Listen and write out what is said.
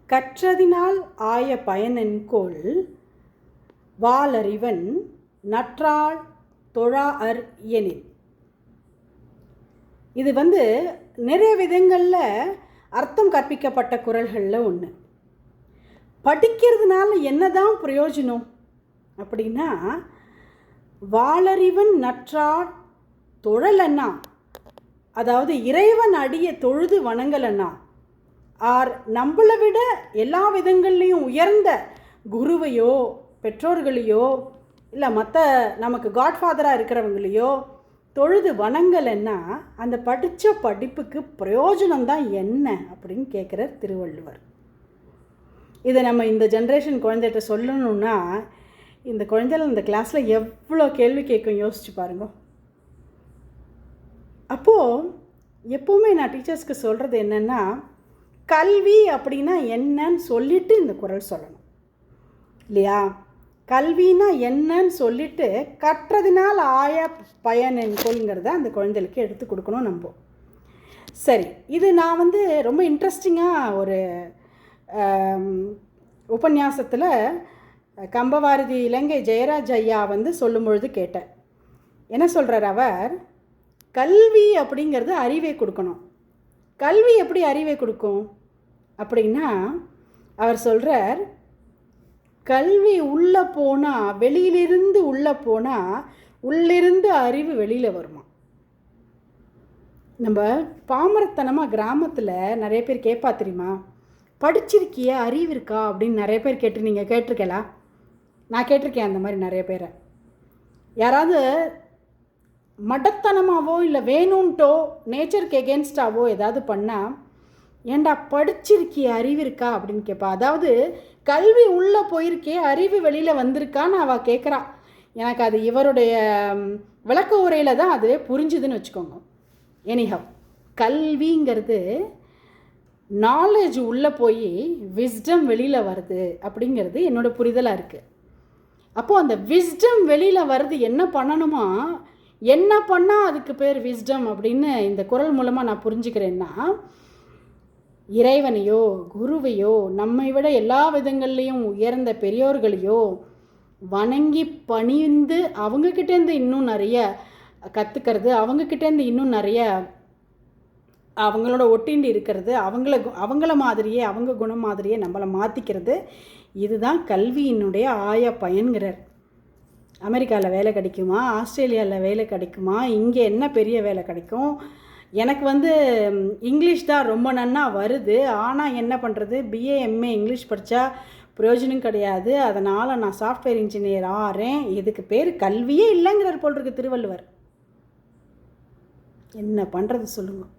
கற்றதினால் ஆய பயனென்கொல் வாளறிவன் நற்றாள் தொழாஅர் எனின். இது நிறைய விதங்களில் அர்த்தம் கற்பிக்கப்பட்ட குறள்களில் ஒன்று. படிக்கிறதுனால என்னதான் பிரயோஜனம் அப்படின்னா, வாளறிவன் நற்றாள் தொழலன்னா, அதாவது இறைவன் அடியை தொழுது வணங்கலன்னா, ஆர் நம்மளை விட எல்லா விதங்கள்லேயும் உயர்ந்த குருவையோ பெற்றோர்களையோ இல்லை மற்ற நமக்கு காட்ஃபாதராக இருக்கிறவங்களையோ தொழுது வணங்கலைன்னா அந்த படித்த படிப்புக்கு பிரயோஜனம்தான் என்ன அப்படின்னு கேட்குறார் திருவள்ளுவர். இதை நம்ம இந்த ஜென்ரேஷன் குழந்தைகிட்ட சொல்லணுன்னா இந்த குழந்தைகள் இந்த கிளாஸில் எவ்வளோ கேள்வி கேட்கும் யோசிச்சு பாருங்க. அப்போது எப்போவுமே நான் டீச்சர்ஸ்க்கு சொல்கிறது என்னென்னா, கல்வி அப்படின்னா என்னன்னு சொல்லிவிட்டு இந்த குறள் சொல்லணும் இல்லையா? கல்வினா என்னன்னு சொல்லிவிட்டு கற்றதினால் ஆய பயனென்கொள்ங்கிறத அந்த குழந்தைகளுக்கு எடுத்து கொடுக்கணும் நம்ம. சரி, இது நான் ரொம்ப இன்ட்ரெஸ்டிங்காக ஒரு உபன்யாசத்தில் கம்பவாரதி இலங்கை ஜெயராஜ் ஐயா சொல்லும் பொழுது கேட்டேன். என்ன சொல்கிறார் அவர்? கல்வி அப்படிங்கிறது அறிவை கொடுக்கணும். கல்வி எப்படி அறிவை கொடுக்கும் அப்படின்னா, அவர் சொல்கிறார், கல்வி உள்ளே போனால், வெளியிலிருந்து உள்ளே போனால் உள்ளிருந்து அறிவு வெளியில் வருமா. நம்ம பாமரத்தனமாக கிராமத்தில் நிறைய பேர் கேட்பா தெரியுமா, படிச்சிருக்கிய அறிவு இருக்கா அப்படின்னு நிறைய பேர் கேட்டு நீங்கள் கேட்டிருக்கலாம். நான் கேட்டிருக்கேன் அந்த மாதிரி நிறைய பேரை. யாராவது மடத்தனமாவோ இல்லை வேணும்ன்ட்டோ நேச்சருக்கு எகென்ஸ்டாவோ ஏதாவது பண்ணால், ஏண்டா படிச்சிருக்கிய அறிவு இருக்கா அப்படின்னு கேட்பா. அதாவது கல்வி உள்ளே போயிருக்கே, அறிவு வெளியில் வந்திருக்கான்னு அவள் கேட்குறா. எனக்கு அது இவருடைய விளக்க உரையில் தான் அது புரிஞ்சுதுன்னு வச்சுக்கோங்க. எனிஹவ், கல்விங்கிறது நாலேஜ் உள்ளே போய் விஸ்டம் வெளியில் வருது அப்படிங்கிறது என்னோடய புரிதலாக இருக்குது. அப்போது அந்த விஸ்டம் வெளியில் வருது என்ன பண்ணணுமா, என்ன பண்ணால் அதுக்கு பேர் விஸ்டம் அப்படின்னு இந்த குறள் மூலமாக நான் புரிஞ்சுக்கிறேன்னா, இறைவனையோ குருவையோ நம்மை விட எல்லா விதங்கள்லேயும் உயர்ந்த பெரியோர்களையோ வணங்கி பணிந்து அவங்கக்கிட்டேருந்து இன்னும் நிறைய கற்றுக்கிறது, அவங்கக்கிட்டேருந்து இன்னும் நிறைய அவங்களோட ஒட்டிண்டு இருக்கிறது, அவங்கள மாதிரியே அவங்க குணம் மாதிரியே நம்மளை மாற்றிக்கிறது, இதுதான் கல்வியினுடைய ஆய பயன்கிறார். அமெரிக்காவில் வேலை கிடைக்குமா, ஆஸ்திரேலியாவில் வேலை கிடைக்குமா, இங்கே என்ன பெரிய வேலை கிடைக்கும், எனக்கு இங்கிலீஷ் தான் ரொம்ப நன்னா வருது, ஆனால் என்ன பண்ணுறது, பிஏ எம்ஏ இங்கிலீஷ் படித்தா பிரயோஜனம் கிடையாது, அதனால் நான் சாஃப்ட்வேர் இன்ஜினியர் ஆகிறேன், இதுக்கு பேர் கல்வியே இல்லைங்கிறார் போல் இருக்கு திருவள்ளுவர். என்ன பண்ணுறது சொல்லுங்கள்.